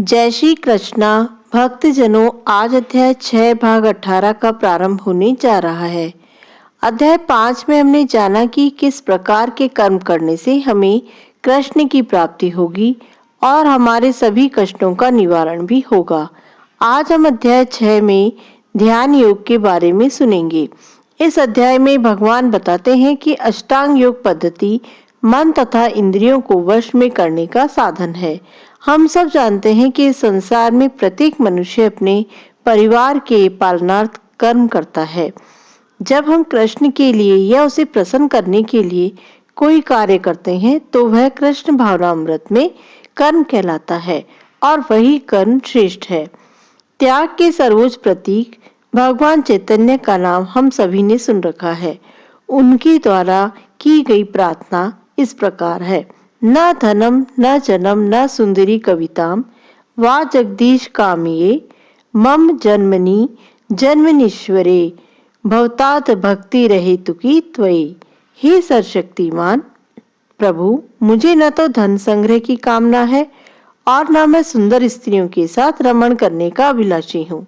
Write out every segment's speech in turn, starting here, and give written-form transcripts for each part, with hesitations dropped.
जय श्री कृष्णा भक्तजनों, आज अध्याय 6 भाग 18 का प्रारंभ होने जा रहा है। अध्याय 5 में हमने जाना कि किस प्रकार के कर्म करने से हमें कृष्ण की प्राप्ति होगी और हमारे सभी कष्टों का निवारण भी होगा। आज हम अध्याय 6 में ध्यान योग के बारे में सुनेंगे। इस अध्याय में भगवान बताते हैं कि अष्टांग योग पद्धति मन तथा इंद्रियों को वश में करने का साधन है। हम सब जानते हैं कि इस संसार में प्रत्येक मनुष्य अपने परिवार के पालनार्थ कर्म करता है। जब हम कृष्ण के लिए या उसे प्रसन्न करने के लिए कोई कार्य करते हैं तो वह कृष्ण भावनामृत में कर्म कहलाता है और वही कर्म श्रेष्ठ है। त्याग के सर्वोच्च प्रतीक भगवान चैतन्य का नाम हम सभी ने सुन रखा है। उनके द्वारा की गई प्रार्थना इस प्रकार है: न धनम न जनम न सुंदरी कविताम वा जगदीश कामिये मम जन्मनि जन्मनीश्वरे भवतात भक्ति रहे तुकी त्वयि। हे सर्वशक्तिमान प्रभु, मुझे न तो धन संग्रह की कामना है और न मैं सुंदर स्त्रियों के साथ रमण करने का अभिलाषी हूँ,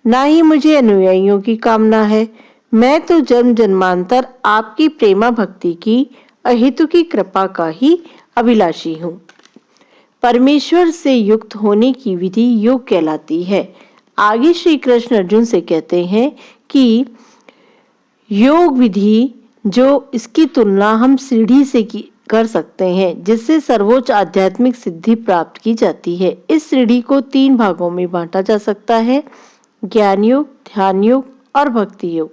न ही मुझे अनुयायियों की कामना है। मैं तो जन्म जन्मांतर आपकी प्रेमा भक्ति की अहेतु की कृपा का ही अभिलाषी हूँ। परमेश्वर से युक्त होने की विधि योग कहलाती है। आगे श्री कृष्ण अर्जुन से कहते हैं कि योग विधि जो इसकी तुलना हम सीढ़ी से कर सकते हैं, जिससे सर्वोच्च आध्यात्मिक सिद्धि प्राप्त की जाती है। इस सीढ़ी को 3 भागों में बांटा जा सकता है: ज्ञान योग, ध्यान योग और भक्ति योग।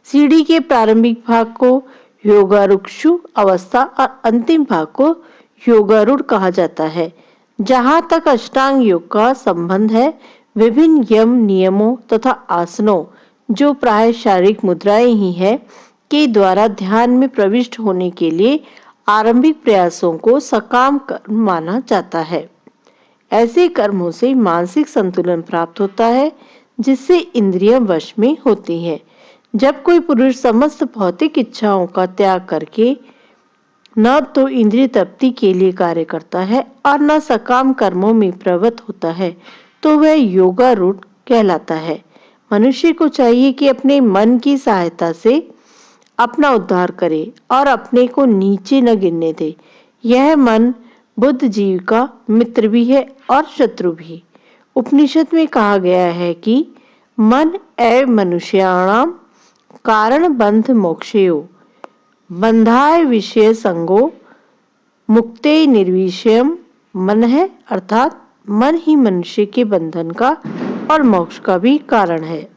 सीढ़ी के प्रारंभिक भाग को योगारूढ़ अवस्था और अंतिम भाग को योगारूढ़ कहा जाता है। जहाँ तक अष्टांग योग का संबंध है, विभिन्न यम नियमों तथा आसनों, जो प्राय शारीरिक मुद्राएं ही है, के द्वारा ध्यान में प्रविष्ट होने के लिए आरंभिक प्रयासों को सकाम कर्म माना जाता है। ऐसे कर्मों से मानसिक संतुलन प्राप्त होता है, जिससे इंद्रियां वश में होती हैं। जब कोई पुरुष समस्त भौतिक इच्छाओं का त्याग करके न तो इंद्रिय तृप्ति के लिए कार्य करता है और न सकाम कर्मों में प्रवृत्त होता है, तो वह योगारूढ़ कहलाता है। मनुष्य को चाहिए कि अपने मन की सहायता से अपना उद्धार करे और अपने को नीचे न गिरने दे। यह मन बुद्ध जीव का मित्र भी है और शत्रु भी। उपनिषद में कहा गया है कि मन एव मनुष्याणाम कारण बंध मोक्षयो बंधाय विषय संगो मुक्ते निर्विषयम। मन है, अर्थात मन ही मनुष्य के बंधन का और मोक्ष का भी कारण है।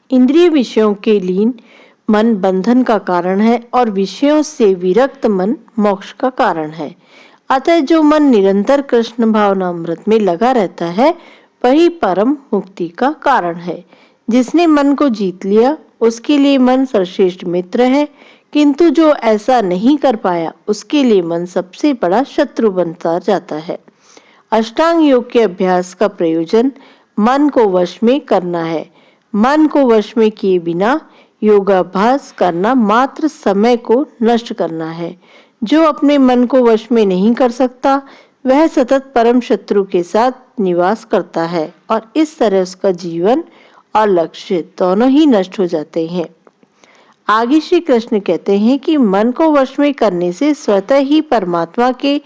इंद्रिय विषयों के लीन मन बंधन का कारण है और विषयों से विरक्त मन मोक्ष का कारण है। अतः जो मन निरंतर कृष्ण भावनामृत में लगा रहता है, वही परम मुक्ति का कारण है। जिसने मन को जीत लिया, उसके लिए मन सर्वश्रेष्ठ मित्र है, किंतु जो ऐसा नहीं कर पाया, उसके लिए मन सबसे बड़ा शत्रु बनता जाता है। अष्टांग योग के अभ्यास का प्रयोजन मन को वश में करना है। मन को वश में किए बिना योगाभ्यास करना मात्र समय को नष्ट करना है। जो अपने मन को वश में नहीं कर सकता, वह सतत परम शत्रु के साथ निवास करता है और इस तरह उसका जीवन और लक्ष्य दोनों ही नष्ट हो जाते हैं। आगे श्री कृष्ण कहते हैं कि मन को वश में करने से स्वतः ही परमात्मा के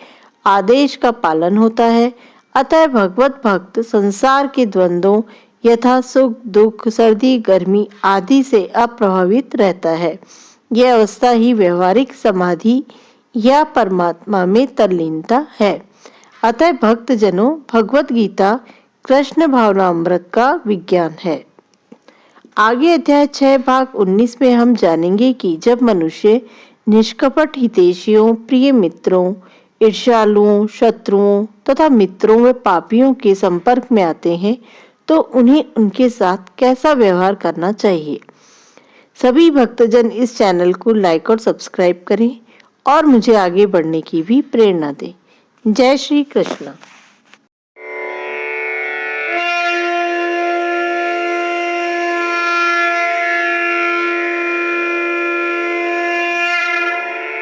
आदेश का पालन होता है। अतः भगवत भक्त संसार के द्वंद्वों यथा सुख दुख सर्दी गर्मी आदि से अप्रभावित रहता है। यह अवस्था ही व्यवहारिक समाधि या परमात्मा में तल्लीनता है। अतः भक्तजनों, भगवत गीता कृष्ण भावनामृत का विज्ञान है। आगे अध्याय 6 भाग 19 में हम जानेंगे कि जब मनुष्य निष्कपट हितैषियों, प्रिय मित्रों, ईर्ष्यालुओं, शत्रुओं तथा मित्रों व पापियों के संपर्क में आते हैं, तो उन्हें उनके साथ कैसा व्यवहार करना चाहिए। सभी भक्तजन इस चैनल को लाइक और सब्सक्राइब करें और मुझे आगे बढ़ने की भी प्रेरणा दें। जय श्री कृष्ण।